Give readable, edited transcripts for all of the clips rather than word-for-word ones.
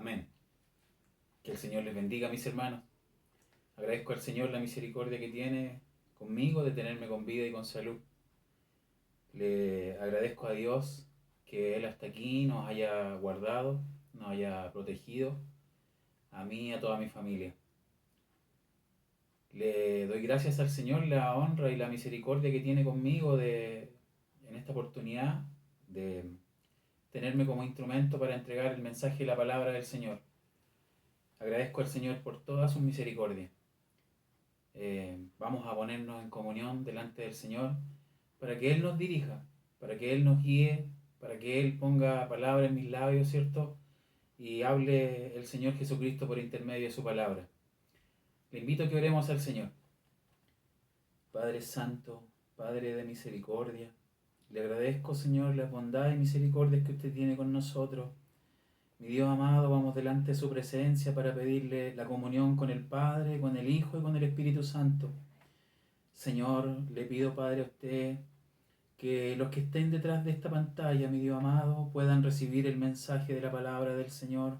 Amén. Que el Señor les bendiga, mis hermanos. Agradezco al Señor la misericordia que tiene conmigo de tenerme con vida y con salud. Le agradezco a Dios que Él hasta aquí nos haya guardado, nos haya protegido, a mí y a toda mi familia. Le doy gracias al Señor la honra y la misericordia que tiene conmigo en esta oportunidad de tenerme como instrumento para entregar el mensaje y la palabra del Señor. Agradezco al Señor por toda su misericordia. Vamos a ponernos en comunión delante del Señor para que Él nos dirija, para que Él nos guíe, para que Él ponga palabras en mis labios, ¿cierto? Y hable el Señor Jesucristo por intermedio de su palabra. Le invito a que oremos al Señor. Padre Santo, Padre de misericordia, le agradezco, Señor, las bondades y misericordias que usted tiene con nosotros. Mi Dios amado, vamos delante de su presencia para pedirle la comunión con el Padre, con el Hijo y con el Espíritu Santo. Señor, le pido, Padre, a usted que los que estén detrás de esta pantalla, mi Dios amado, puedan recibir el mensaje de la palabra del Señor.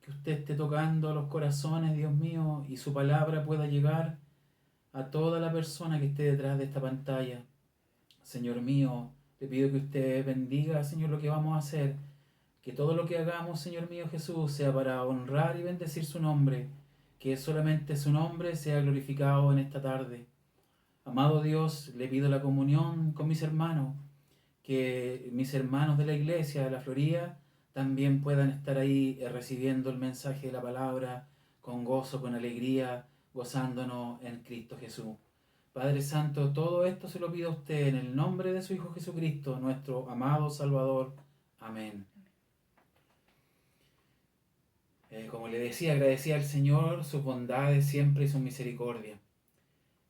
Que usted esté tocando los corazones, Dios mío, y su palabra pueda llegar a toda la persona que esté detrás de esta pantalla. Señor mío, le pido que usted bendiga, Señor, lo que vamos a hacer. Que todo lo que hagamos, Señor mío Jesús, sea para honrar y bendecir su nombre. Que solamente su nombre sea glorificado en esta tarde. Amado Dios, le pido la comunión con mis hermanos. Que mis hermanos de la iglesia de la Florida también puedan estar ahí recibiendo el mensaje de la palabra con gozo, con alegría, gozándonos en Cristo Jesús. Padre Santo, todo esto se lo pido a usted en el nombre de su Hijo Jesucristo, nuestro amado Salvador. Amén. Como le decía, agradecía al Señor sus bondades siempre y su misericordia.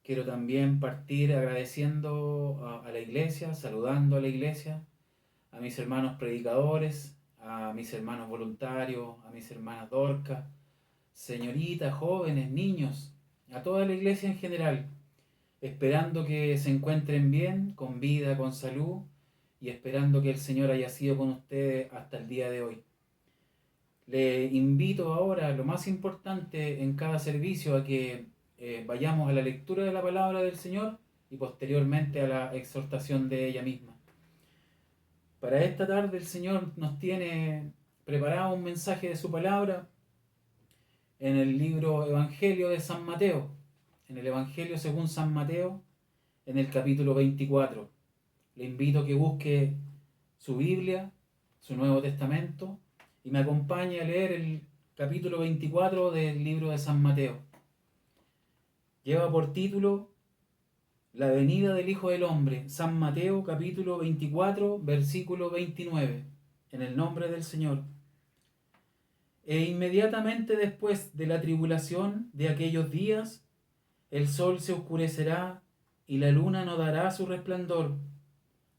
Quiero también partir agradeciendo a la iglesia, saludando a la iglesia, a mis hermanos predicadores, a mis hermanos voluntarios, a mis hermanas Dorcas, señoritas, jóvenes, niños, a toda la iglesia en general, esperando que se encuentren bien, con vida, con salud, y esperando que el Señor haya sido con ustedes hasta el día de hoy. Le invito ahora, lo más importante en cada servicio, a que vayamos a la lectura de la palabra del Señor y posteriormente a la exhortación de ella misma. Para esta tarde el Señor nos tiene preparado un mensaje de su palabra en el libro Evangelio de San Mateo, en el Evangelio según San Mateo, en el capítulo 24. Le invito a que busque su Biblia, su Nuevo Testamento, y me acompañe a leer el capítulo 24 del libro de San Mateo. Lleva por título La venida del Hijo del Hombre, San Mateo capítulo 24, versículo 29, en el nombre del Señor. E inmediatamente después de la tribulación de aquellos días, el sol se oscurecerá y la luna no dará su resplandor,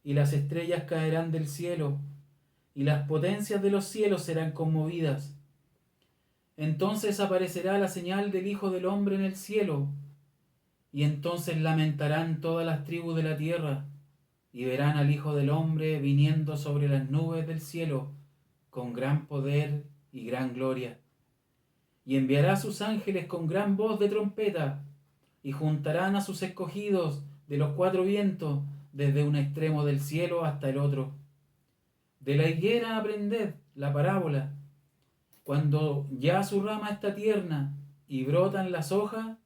y las estrellas caerán del cielo, y las potencias de los cielos serán conmovidas. Entonces aparecerá la señal del Hijo del Hombre en el cielo, y entonces lamentarán todas las tribus de la tierra, y verán al Hijo del Hombre viniendo sobre las nubes del cielo, con gran poder y gran gloria. Y enviará a sus ángeles con gran voz de trompeta, y juntarán a sus escogidos de los cuatro vientos, desde un extremo del cielo hasta el otro. De la higuera aprended la parábola. Cuando ya su rama está tierna y brotan las hojas,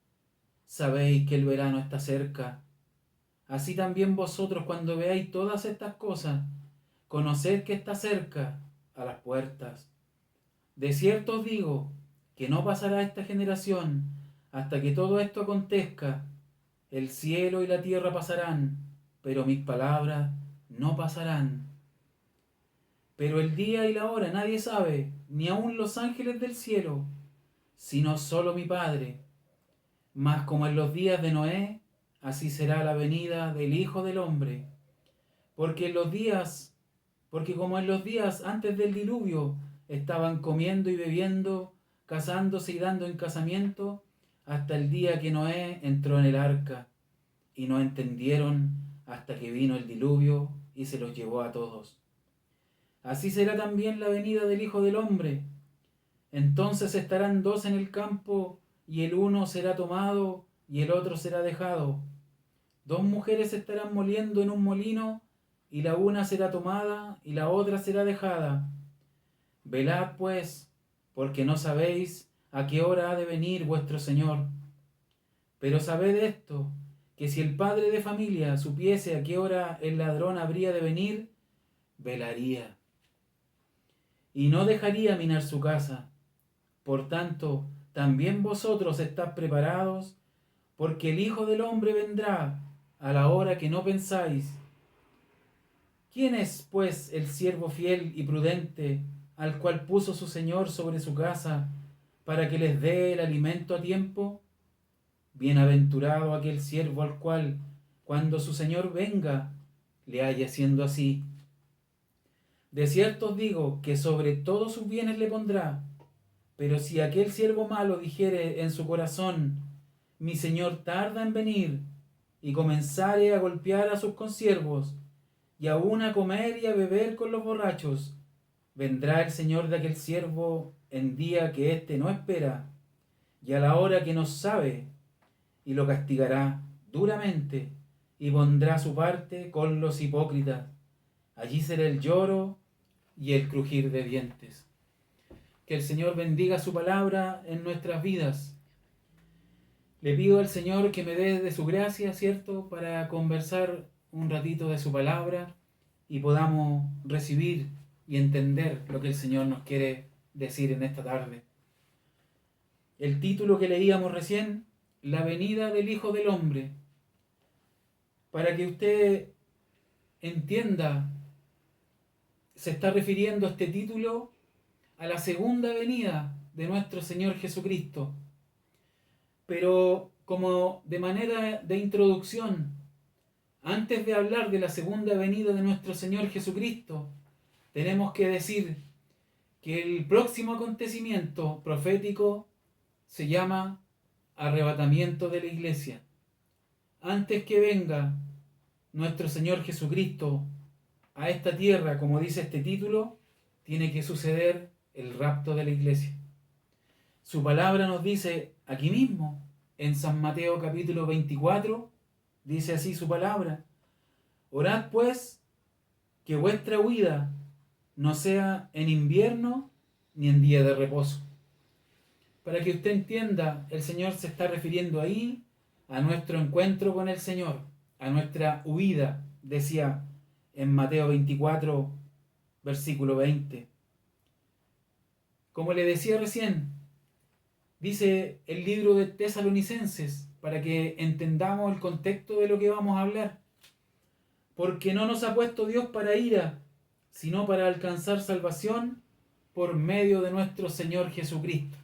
sabéis que el verano está cerca. Así también vosotros, cuando veáis todas estas cosas, conoced que está cerca, a las puertas. De cierto os digo que no pasará esta generación hasta que todo esto acontezca. El cielo y la tierra pasarán, pero mis palabras no pasarán. Pero el día y la hora nadie sabe, ni aun los ángeles del cielo, sino solo mi Padre. Mas como en los días de Noé, así será la venida del Hijo del Hombre. Porque como en los días antes del diluvio estaban comiendo y bebiendo, casándose y dando en casamiento, hasta el día que Noé entró en el arca, y no entendieron hasta que vino el diluvio y se los llevó a todos. Así será también la venida del Hijo del Hombre. Entonces estarán dos en el campo, y el uno será tomado y el otro será dejado. Dos mujeres estarán moliendo en un molino, y la una será tomada y la otra será dejada. Velad pues, porque no sabéis a qué hora ha de venir vuestro Señor. Pero sabed esto, que si el padre de familia supiese a qué hora el ladrón habría de venir, velaría y no dejaría minar su casa. Por tanto, también vosotros estad preparados, porque el Hijo del Hombre vendrá a la hora que no pensáis. ¿Quién es, pues, el siervo fiel y prudente, al cual puso su Señor sobre su casa, para que les dé el alimento a tiempo? Bienaventurado aquel siervo al cual, cuando su Señor venga, le haya siendo así. De cierto os digo que sobre todos sus bienes le pondrá. Pero si aquel siervo malo dijere en su corazón, mi señor tarda en venir, y comenzare a golpear a sus consiervos, y aun a comer y a beber con los borrachos, vendrá el señor de aquel siervo en día que éste no espera, y a la hora que no sabe, y lo castigará duramente, y pondrá su parte con los hipócritas. Allí será el lloro y el crujir de dientes. Que el Señor bendiga su palabra en nuestras vidas. Le pido al Señor que me dé de su gracia, ¿cierto?, para conversar un ratito de su palabra y podamos recibir y entender lo que el Señor nos quiere decir en esta tarde. El título que leíamos recién, La venida del Hijo del Hombre, para que usted entienda, se está refiriendo este título a la segunda venida de nuestro Señor Jesucristo. Pero como de manera de introducción, antes de hablar de la segunda venida de nuestro Señor Jesucristo, tenemos que decir que el próximo acontecimiento profético se llama arrebatamiento de la iglesia. Antes que venga nuestro Señor Jesucristo a esta tierra, como dice este título, tiene que suceder el rapto de la iglesia. Su palabra nos dice aquí mismo, en San Mateo capítulo 24, dice así su palabra: orad pues que vuestra huida no sea en invierno ni en día de reposo. Para que usted entienda, el Señor se está refiriendo ahí a nuestro encuentro con el Señor, a nuestra huida, decía en Mateo 24, versículo 20. Como le decía recién, dice el libro de Tesalonicenses, para que entendamos el contexto de lo que vamos a hablar. Porque no nos ha puesto Dios para ira, sino para alcanzar salvación por medio de nuestro Señor Jesucristo.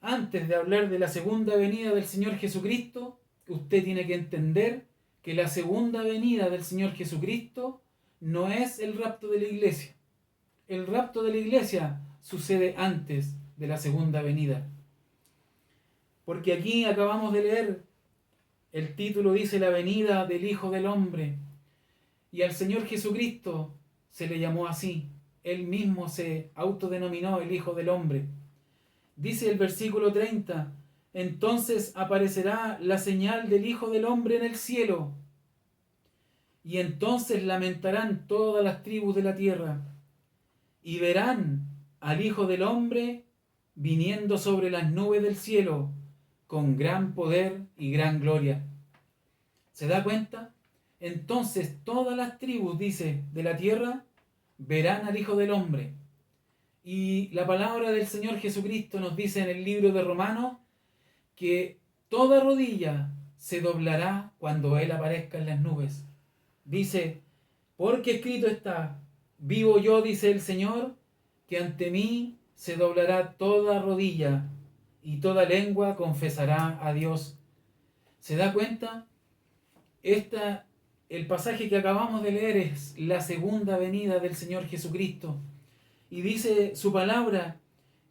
Antes de hablar de la segunda venida del Señor Jesucristo, usted tiene que entender que la segunda venida del Señor Jesucristo no es el rapto de la iglesia. El rapto de la iglesia sucede antes de la segunda venida. Porque aquí acabamos de leer, el título dice la venida del Hijo del Hombre. Y al Señor Jesucristo se le llamó así. Él mismo se autodenominó el Hijo del Hombre. Dice el versículo 30, entonces aparecerá la señal del Hijo del Hombre en el cielo. Y entonces lamentarán todas las tribus de la tierra. Y verán al Hijo del Hombre viniendo sobre las nubes del cielo con gran poder y gran gloria. ¿Se da cuenta? Entonces todas las tribus, dice, de la tierra verán al Hijo del Hombre. Y la palabra del Señor Jesucristo nos dice en el libro de Romanos que toda rodilla se doblará cuando Él aparezca en las nubes. Dice, porque escrito está, vivo yo, dice el Señor, que ante mí se doblará toda rodilla y toda lengua confesará a Dios. ¿Se da cuenta? El pasaje que acabamos de leer es la segunda venida del Señor Jesucristo. Y dice su palabra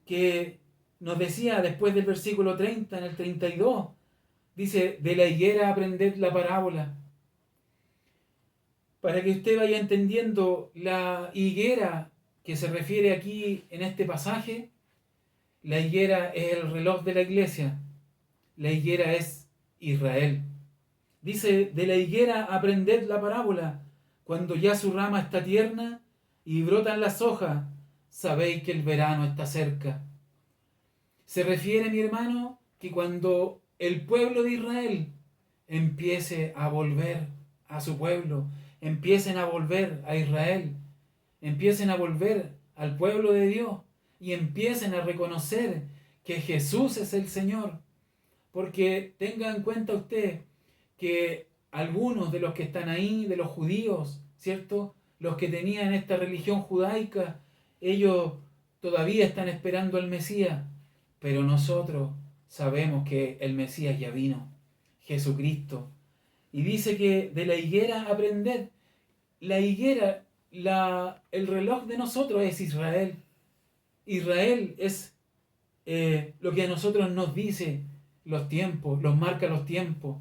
que nos decía después del versículo 30, en el 32, dice, de la higuera aprended la parábola. Para que usted vaya entendiendo, la higuera que se refiere aquí en este pasaje La higuera es el reloj de la iglesia. La higuera es Israel. Dice, de la higuera aprended la parábola. Cuando ya su rama está tierna y brotan las hojas, sabéis que el verano está cerca. Se refiere, mi hermano, que cuando el pueblo de Israel empiece a volver a su pueblo, empiecen a volver a Israel, empiecen a volver al pueblo de Dios y empiecen a reconocer que Jesús es el Señor. Porque tenga en cuenta usted que algunos de los que están ahí, de los judíos, ¿cierto? Los que tenían esta religión judaica, ellos todavía están esperando al Mesías, pero nosotros sabemos que el Mesías ya vino, Jesucristo. Y dice que de la higuera aprended. La higuera, el reloj de nosotros es Israel. Israel es lo que a nosotros nos dice los tiempos, los marca los tiempos.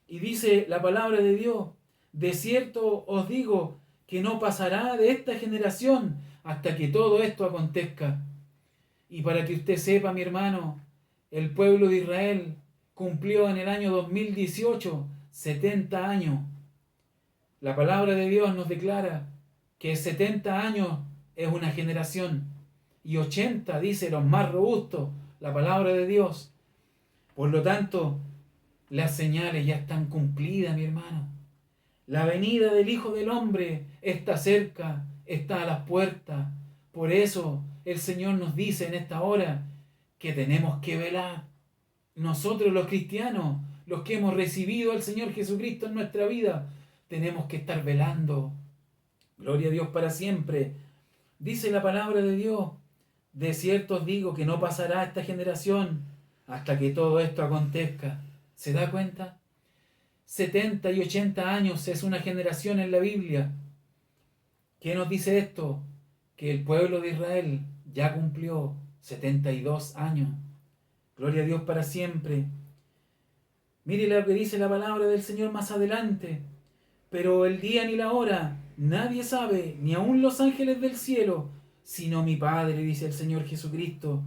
Y dice la palabra de Dios, de cierto os digo que no pasará de esta generación hasta que todo esto acontezca. Y para que usted sepa, mi hermano, el pueblo de Israel cumplió en el año 2018 70 años. La palabra de Dios nos declara que 70 años es una generación y 80, dice, los más robustos, la palabra de Dios. Por lo tanto, las señales ya están cumplidas, mi hermano. La venida del Hijo del Hombre está cerca, está a las puertas. Por eso el Señor nos dice en esta hora que tenemos que velar. Nosotros los cristianos, los que hemos recibido al Señor Jesucristo en nuestra vida, tenemos que estar velando. Gloria a Dios para siempre. Dice la palabra de Dios, de cierto os digo que no pasará esta generación hasta que todo esto acontezca. ¿Se da cuenta? 70 y 80 años es una generación en la Biblia. ¿Qué nos dice esto? Que el pueblo de Israel ya cumplió 72 años. Gloria a Dios para siempre. Mire lo que dice la palabra del Señor más adelante. Pero el día ni la hora nadie sabe, ni aun los ángeles del cielo, sino mi Padre, dice el Señor Jesucristo.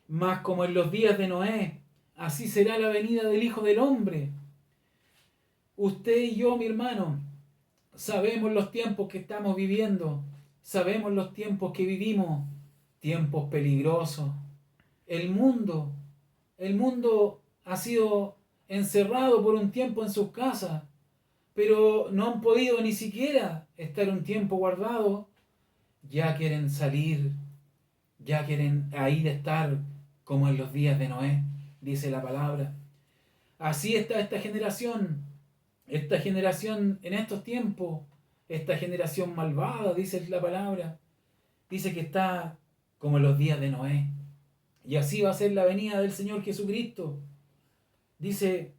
Mas como en los días de Noé, así será la venida del Hijo del Hombre. Usted y yo, mi hermano, sabemos los tiempos que estamos viviendo, sabemos los tiempos que vivimos, tiempos peligrosos. El mundo ha sido encerrado por un tiempo en sus casas, pero no han podido ni siquiera estar un tiempo guardados. Ya quieren salir, ya quieren ahí estar como en los días de Noé, dice la palabra. Así está esta generación en estos tiempos, esta generación malvada, dice la palabra, dice que está como en los días de Noé. Y así va a ser la venida del Señor Jesucristo. Dice,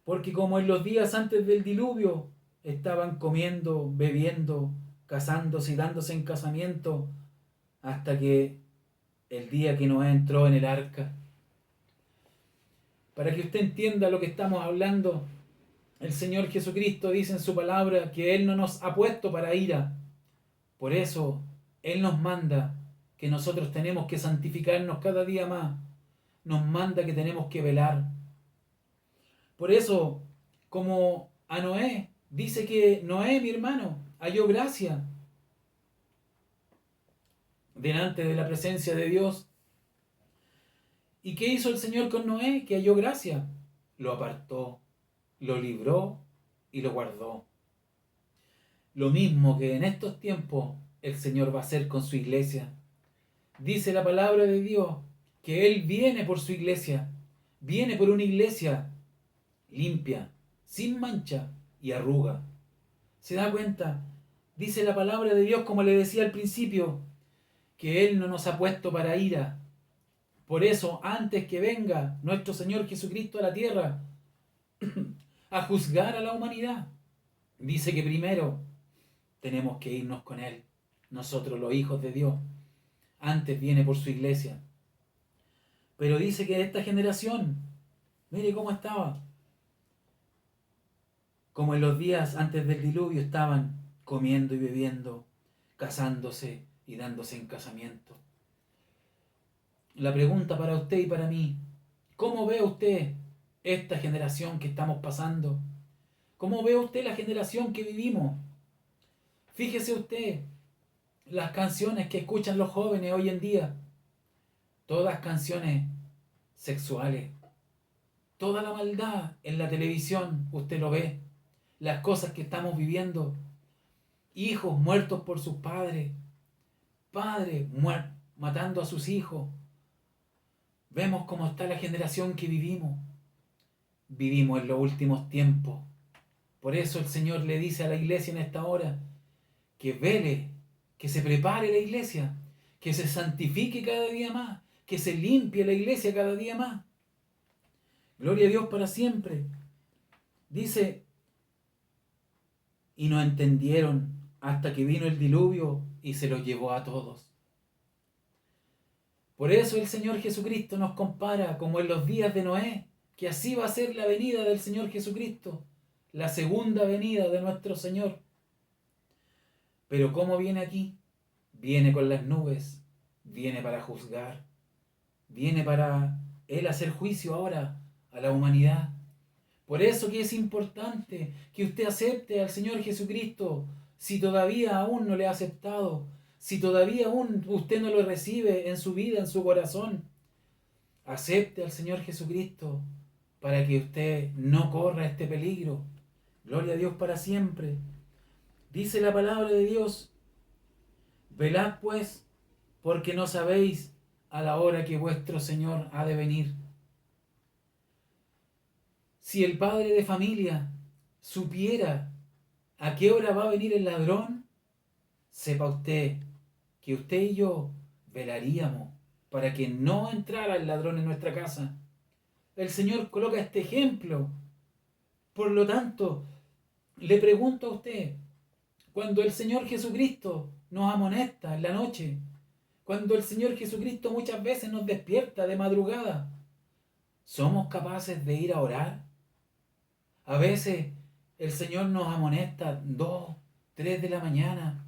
porque como en los días antes del diluvio estaban comiendo, bebiendo, casándose y dándose en casamiento, hasta que el día que Noé entró en el arca. Para que usted entienda lo que estamos hablando, el Señor Jesucristo dice en su palabra que Él no nos ha puesto para ira. Por eso Él nos manda que nosotros tenemos que santificarnos cada día más. Nos manda que tenemos que velar. Por eso, como a Noé, dice que Noé, mi hermano, halló gracia delante de la presencia de Dios. ¿Y qué hizo el Señor con Noé? Que halló gracia. Lo apartó, lo libró y lo guardó. Lo mismo que en estos tiempos el Señor va a hacer con su iglesia. Dice la palabra de Dios que Él viene por su iglesia. Viene por una iglesia limpia, sin mancha y arruga. ¿Se da cuenta? Dice la palabra de Dios, como le decía al principio, que Él no nos ha puesto para ira. Por eso, antes que venga nuestro Señor Jesucristo a la tierra a juzgar a la humanidad, dice que primero tenemos que irnos con Él, nosotros los hijos de Dios. Antes viene por su iglesia. Pero dice que esta generación, mire cómo estaba. Como en los días antes del diluvio estaban comiendo y bebiendo, casándose y dándose en casamiento. la pregunta para usted y para mí: ¿cómo ve usted esta generación que estamos pasando? ¿Cómo ve usted la generación que vivimos? Fíjese usted las canciones que escuchan los jóvenes hoy en día, todas canciones sexuales, toda la maldad en la televisión, usted lo ve, las cosas que estamos viviendo, hijos muertos por sus padres, padres matando a sus hijos. Vemos cómo está la generación que vivimos. Vivimos en los últimos tiempos. Por eso el Señor le dice a la iglesia en esta hora que vele, que se prepare la iglesia, que se santifique cada día más, que se limpie la iglesia cada día más. Gloria a Dios para siempre. Dice, y no entendieron hasta que vino el diluvio y se los llevó a todos. Por eso el Señor Jesucristo nos compara como en los días de Noé, que así va a ser la venida del Señor Jesucristo, la segunda venida de nuestro Señor. Pero ¿cómo viene aquí? Viene con las nubes, viene para juzgar, viene para Él hacer juicio ahora a la humanidad. Por eso que es importante que usted acepte al Señor Jesucristo, si todavía aún no le ha aceptado, si todavía aún usted no lo recibe en su vida, en su corazón. Acepte al Señor Jesucristo para que usted no corra este peligro. Gloria a Dios para siempre. Dice la palabra de Dios: velad pues, porque no sabéis a la hora que vuestro Señor ha de venir. Si el padre de familia supiera a qué hora va a venir el ladrón, sepa usted que usted y yo velaríamos para que no entrara el ladrón en nuestra casa. El Señor coloca este ejemplo. Por lo tanto, le pregunto a usted, cuando el Señor Jesucristo nos amonesta en la noche, cuando el Señor Jesucristo muchas veces nos despierta de madrugada, ¿somos capaces de ir a orar? A veces el Señor nos amonesta 2, 3 de la mañana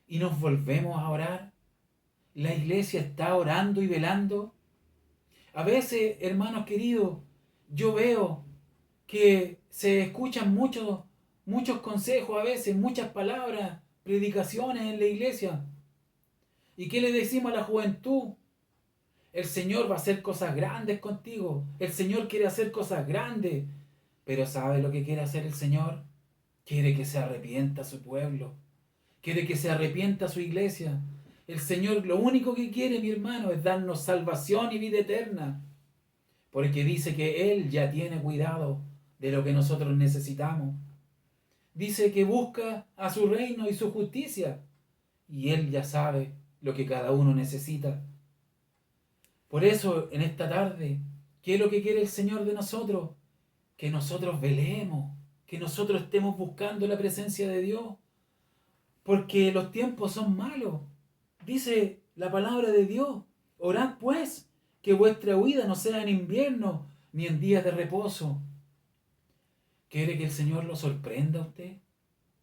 y nos volvemos a orar. La iglesia está orando y velando. A veces, hermanos queridos, yo veo que se escuchan muchos consejos, a veces muchas palabras, predicaciones en la iglesia. ¿Y qué le decimos a la juventud? El Señor va a hacer cosas grandes contigo. El Señor quiere hacer cosas grandes. Pero ¿sabe lo que quiere hacer el Señor? Quiere que se arrepienta su pueblo. Quiere que se arrepienta su iglesia. El Señor lo único que quiere, mi hermano, es darnos salvación y vida eterna. Porque dice que Él ya tiene cuidado de lo que nosotros necesitamos. Dice que busca a su reino y su justicia. Y Él ya sabe lo que cada uno necesita. Por eso, en esta tarde, ¿qué es lo que quiere el Señor de nosotros? Que nosotros velemos, que nosotros estemos buscando la presencia de Dios, porque los tiempos son malos. Dice la palabra de Dios: orad pues, que vuestra huida no sea en invierno, ni en días de reposo. ¿Quiere que el Señor lo sorprenda a usted?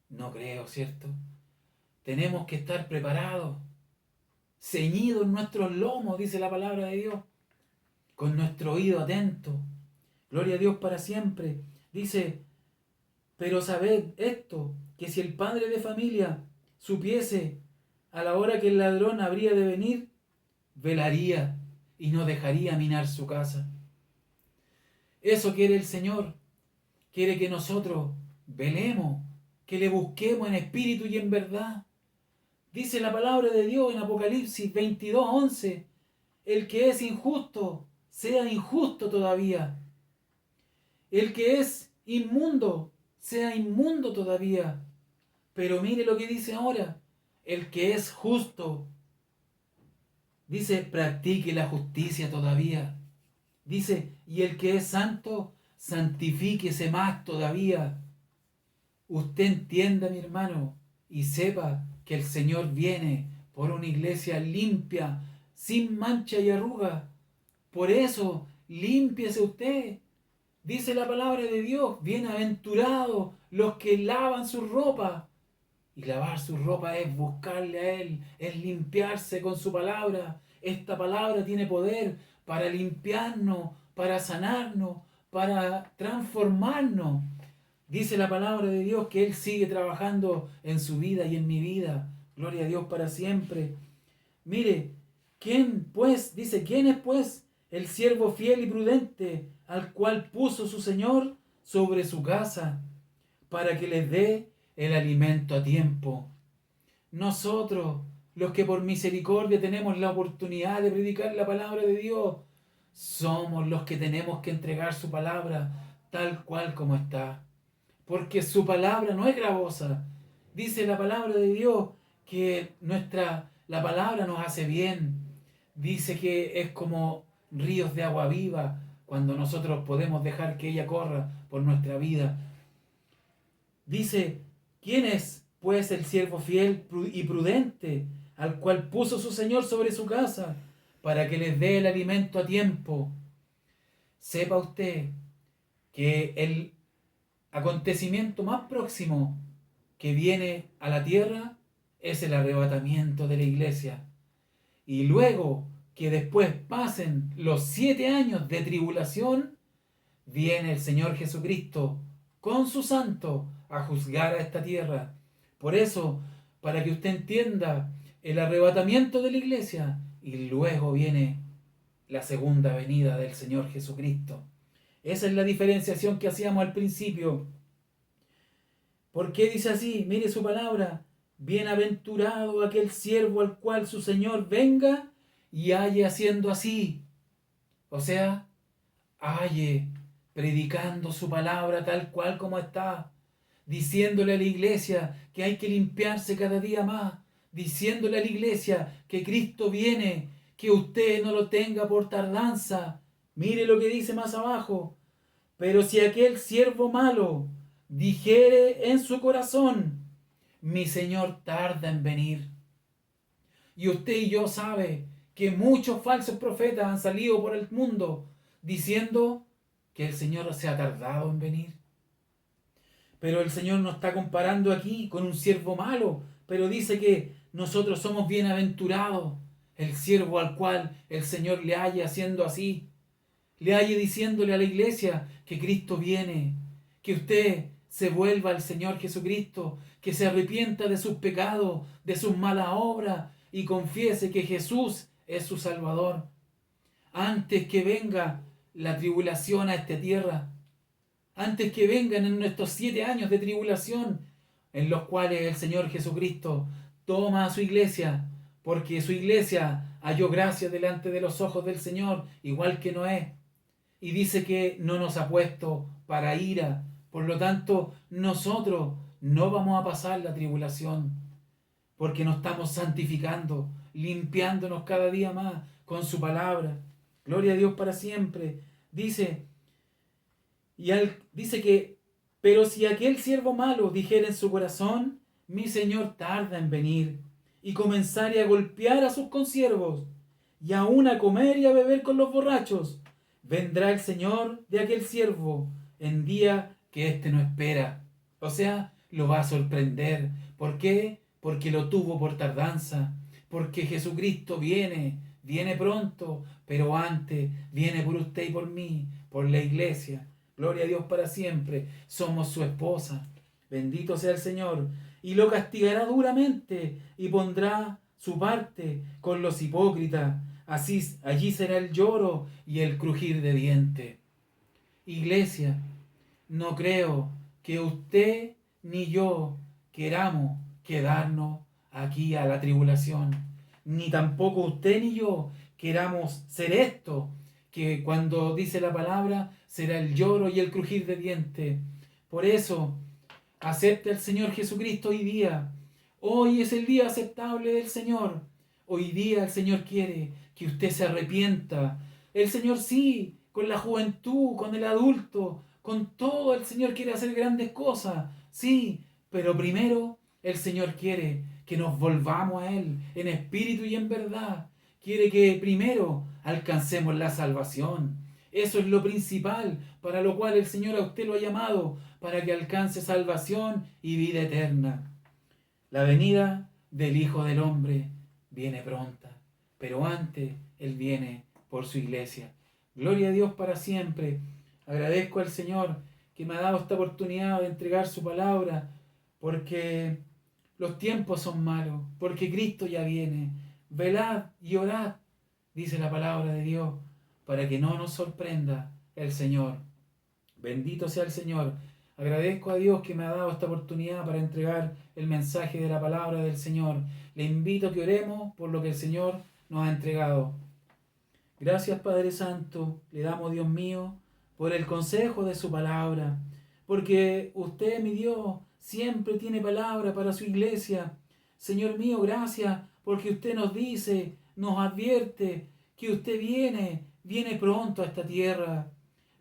No creo, ¿cierto? Tenemos que estar preparados, ceñidos en nuestros lomos, dice la palabra de Dios, con nuestro oído atento. Gloria a Dios para siempre. Dice, pero sabed esto, que si el padre de familia supiese a la hora que el ladrón habría de venir, velaría y no dejaría minar su casa. Eso quiere el Señor. Quiere que nosotros velemos, que le busquemos en espíritu y en verdad. Dice la palabra de Dios en Apocalipsis 22:11, el que es injusto, sea injusto todavía. El que es inmundo, sea inmundo todavía. Pero mire lo que dice ahora: el que es justo, dice, practique la justicia todavía. Dice, y el que es santo, santifíquese más todavía. Usted entienda, mi hermano, y sepa que el Señor viene por una iglesia limpia, sin mancha y arruga. Por eso, límpiese usted. Dice la palabra de Dios: bienaventurados los que lavan su ropa, Y lavar su ropa es buscarle a Él, es limpiarse con su palabra. Esta palabra tiene poder para limpiarnos, para sanarnos, para transformarnos. Dice la palabra de Dios que Él sigue trabajando en su vida y en mi vida. Gloria a Dios para siempre. Mire, ¿quién pues? Dice, ¿quién es pues el siervo fiel y prudente al cual puso su Señor sobre su casa para que les dé el alimento a tiempo? Nosotros, los que por misericordia tenemos la oportunidad de predicar la palabra de Dios, somos los que tenemos que entregar su palabra tal cual como está. Porque su palabra no es gravosa. Dice la palabra de Dios que la palabra nos hace bien. Dice que es como ríos de agua viva cuando nosotros podemos dejar que ella corra por nuestra vida. Dice, ¿quién es pues el siervo fiel y prudente al cual puso su Señor sobre su casa para que les dé el alimento a tiempo? Sepa usted que el acontecimiento más próximo que viene a la tierra es el arrebatamiento de la iglesia. Y luego que después pasen los 7 años de tribulación, viene el Señor Jesucristo con su santo a juzgar a esta tierra. Por eso, para que usted entienda el arrebatamiento de la iglesia, y luego viene la segunda venida del Señor Jesucristo. Esa es la diferenciación que hacíamos al principio. ¿Por qué dice así? Mire su palabra. Bienaventurado aquel siervo al cual su Señor venga y halle haciendo así. O sea, halle predicando su palabra tal cual como está, diciéndole a la iglesia que hay que limpiarse cada día más, diciéndole a la iglesia que Cristo viene, que usted no lo tenga por tardanza. Mire lo que dice más abajo. Pero si aquel siervo malo dijere en su corazón, mi Señor tarda en venir. Y usted y yo sabe que muchos falsos profetas han salido por el mundo diciendo que el Señor se ha tardado en venir. Pero el Señor no está comparando aquí con un siervo malo, pero dice que nosotros somos bienaventurados, el siervo al cual el Señor le halle haciendo así, le halle diciéndole a la iglesia que Cristo viene, que usted se vuelva al Señor Jesucristo, que se arrepienta de sus pecados, de sus malas obras y confiese que Jesús es su Salvador. Antes que venga la tribulación a esta tierra, antes que vengan en nuestros 7 años de tribulación, en los cuales el Señor Jesucristo toma a su iglesia, porque su iglesia halló gracia delante de los ojos del Señor, igual que Noé, y dice que no nos ha puesto para ira. Por lo tanto, nosotros no vamos a pasar la tribulación, porque nos estamos santificando, limpiándonos cada día más con su palabra. Gloria a Dios para siempre. Dice que, pero si aquel siervo malo dijera en su corazón, mi Señor tarda en venir, y comenzare a golpear a sus consiervos, y aún a comer y a beber con los borrachos, vendrá el Señor de aquel siervo en día que éste no espera. O sea, lo va a sorprender. ¿Por qué? Porque lo tuvo por tardanza. Porque Jesucristo viene pronto, pero antes viene por usted y por mí, por la iglesia. Gloria a Dios para siempre. Somos su esposa. Bendito sea el Señor. Y lo castigará duramente y pondrá su parte con los hipócritas. Así, allí será el lloro y el crujir de dientes. Iglesia, no creo que usted ni yo queramos quedarnos aquí a la tribulación. Ni tampoco usted ni yo queramos ser esto, que cuando dice la palabra será el lloro y el crujir de dientes. Por eso, acepte al Señor Jesucristo hoy día. Hoy es el día aceptable del Señor. Hoy día el Señor quiere que usted se arrepienta. El Señor sí, con la juventud, con el adulto, con todo el Señor quiere hacer grandes cosas. Sí, pero primero el Señor quiere que nos volvamos a Él en espíritu y en verdad. Quiere que primero alcancemos la salvación. Eso es lo principal, para lo cual el Señor a usted lo ha llamado, para que alcance salvación y vida eterna. La venida del Hijo del Hombre viene pronta, pero antes Él viene por su iglesia. Gloria a Dios para siempre. Agradezco al Señor que me ha dado esta oportunidad de entregar su palabra, porque los tiempos son malos, porque Cristo ya viene. Velad y orad, dice la palabra de Dios, para que no nos sorprenda el Señor. Bendito sea el Señor. Agradezco a Dios que me ha dado esta oportunidad para entregar el mensaje de la palabra del Señor. Le invito a que oremos por lo que el Señor nos ha entregado. Gracias, Padre Santo, le damos, Dios mío, por el consejo de su palabra, porque usted, mi Dios, siempre tiene palabra para su iglesia. Señor mío, gracias porque usted nos dice, nos advierte que usted viene pronto a esta tierra,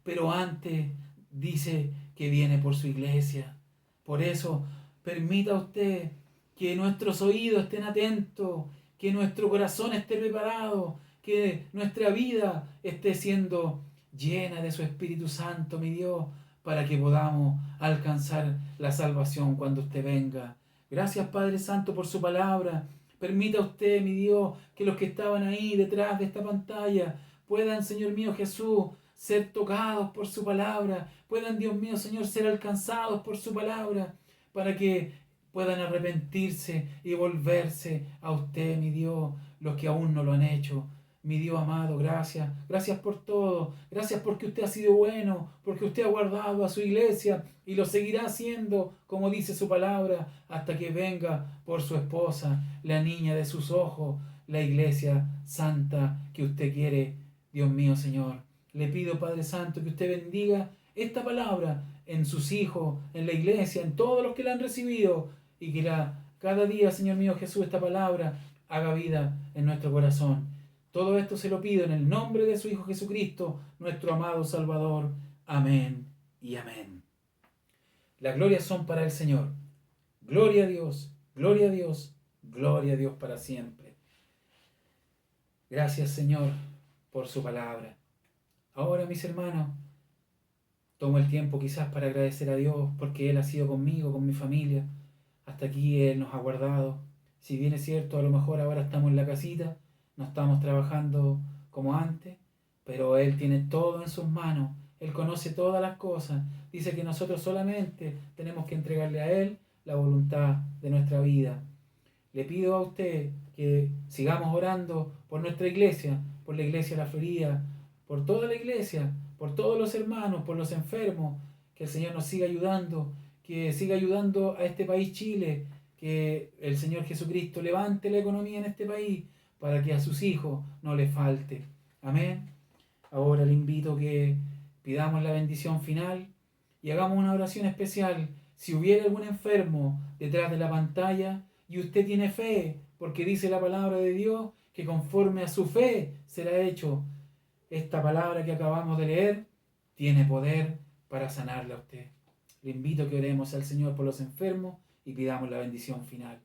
pero antes dice que viene por su iglesia. Por eso, permita usted que nuestros oídos estén atentos, que nuestro corazón esté preparado, que nuestra vida esté siendo llena de su Espíritu Santo, mi Dios, para que podamos alcanzar la salvación cuando usted venga. Gracias, Padre Santo, por su palabra. Permita usted, mi Dios, que los que estaban ahí detrás de esta pantalla puedan, Señor mío Jesús, ser tocados por su palabra, puedan, Dios mío, Señor, ser alcanzados por su palabra, para que puedan arrepentirse y volverse a usted, mi Dios, los que aún no lo han hecho. Mi Dios amado, gracias. Gracias por todo. Gracias porque usted ha sido bueno, porque usted ha guardado a su iglesia y lo seguirá haciendo, como dice su palabra, hasta que venga por su esposa, la niña de sus ojos, la iglesia santa que usted quiere. Dios mío, Señor, le pido, Padre Santo, que usted bendiga esta palabra en sus hijos, en la iglesia, en todos los que la han recibido, y que cada día, Señor mío Jesús, esta palabra haga vida en nuestro corazón. Todo esto se lo pido en el nombre de su Hijo Jesucristo, nuestro amado Salvador. Amén y amén. Las glorias son para el Señor. Gloria a Dios, gloria a Dios, gloria a Dios para siempre. Gracias, Señor, por su palabra. Ahora, mis hermanos, tomo el tiempo quizás para agradecer a Dios porque Él ha sido conmigo, con mi familia. Hasta aquí Él nos ha guardado. Si bien es cierto, a lo mejor ahora estamos en la casita, no estamos trabajando como antes, pero Él tiene todo en sus manos. Él conoce todas las cosas. Dice que nosotros solamente tenemos que entregarle a Él la voluntad de nuestra vida. Le pido a usted que sigamos orando por nuestra iglesia, por la iglesia de la Florida, por toda la iglesia, por todos los hermanos, por los enfermos, que el Señor nos siga ayudando, que siga ayudando a este país Chile, que el Señor Jesucristo levante la economía en este país para que a sus hijos no les falte. Amén. Ahora le invito a que pidamos la bendición final y hagamos una oración especial. Si hubiera algún enfermo detrás de la pantalla y usted tiene fe, porque dice la palabra de Dios que conforme a su fe será hecho. Esta palabra que acabamos de leer tiene poder para sanarle a usted. Le invito a que oremos al Señor por los enfermos y pidamos la bendición final.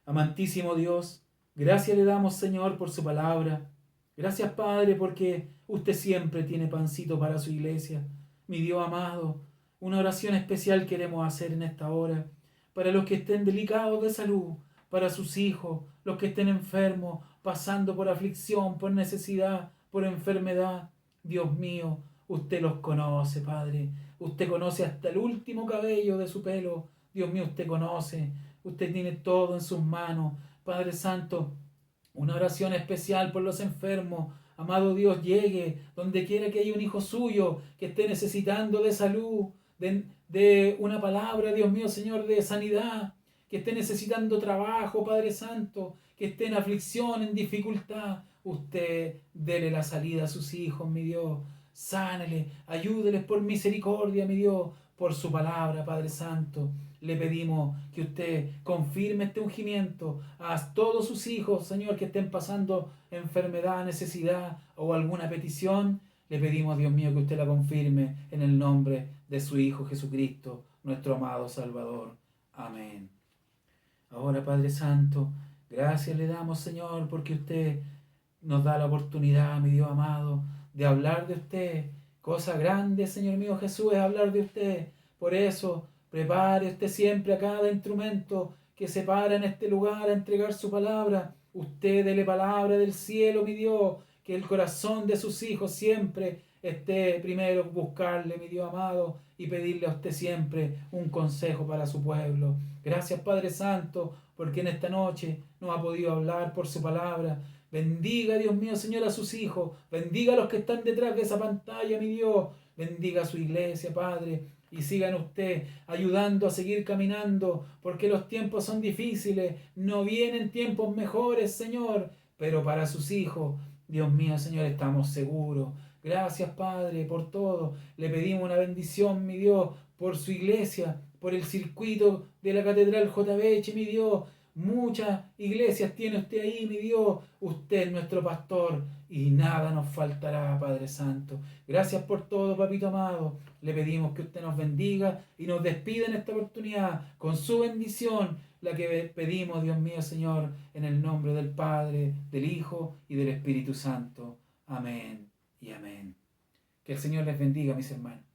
Amantísimo Dios, gracias le damos, Señor, por su palabra. Gracias, Padre, porque usted siempre tiene pancito para su iglesia. Mi Dios amado, una oración especial queremos hacer en esta hora para los que estén delicados de salud, para sus hijos, los que estén enfermos, pasando por aflicción, por necesidad, por enfermedad. Dios mío, usted los conoce, Padre. Usted conoce hasta el último cabello de su pelo. Dios mío, usted conoce. Usted tiene todo en sus manos. Padre Santo, una oración especial por los enfermos. Amado Dios, llegue donde quiera que haya un hijo suyo que esté necesitando de salud, de una palabra, Dios mío, Señor, de sanidad, que esté necesitando trabajo, Padre Santo, que esté en aflicción, en dificultad. Usted dele la salida a sus hijos, mi Dios. Sánele, ayúdeles por misericordia, mi Dios, por su palabra, Padre Santo. Le pedimos que usted confirme este ungimiento a todos sus hijos, Señor, que estén pasando enfermedad, necesidad o alguna petición. Le pedimos, Dios mío, que usted la confirme en el nombre de su Hijo Jesucristo, nuestro amado Salvador. Amén. Ahora, Padre Santo, gracias le damos, Señor, porque usted nos da la oportunidad, mi Dios amado, de hablar de usted. Cosa grande, Señor mío Jesús, es hablar de usted. Por eso, prepare usted siempre a cada instrumento que se para en este lugar a entregar su palabra. Usted dele palabra del cielo, mi Dios, que el corazón de sus hijos siempre esté primero buscarle, mi Dios amado, y pedirle a usted siempre un consejo para su pueblo. Gracias, Padre Santo, porque en esta noche nos ha podido hablar por su palabra. Bendiga, Dios mío, Señor, a sus hijos. Bendiga a los que están detrás de esa pantalla, mi Dios. Bendiga a su iglesia, Padre. Y sigan usted ayudando a seguir caminando, porque los tiempos son difíciles. No vienen tiempos mejores, Señor. Pero para sus hijos, Dios mío, Señor, estamos seguros. Gracias, Padre, por todo. Le pedimos una bendición, mi Dios, por su iglesia, por el circuito de la Catedral JBH, mi Dios. Muchas iglesias tiene usted ahí, mi Dios. Usted es nuestro pastor y nada nos faltará, Padre Santo. Gracias por todo, Papito amado. Le pedimos que usted nos bendiga y nos despida en esta oportunidad con su bendición, la que pedimos, Dios mío, Señor, en el nombre del Padre, del Hijo y del Espíritu Santo. Amén y amén. Que el Señor les bendiga, mis hermanos.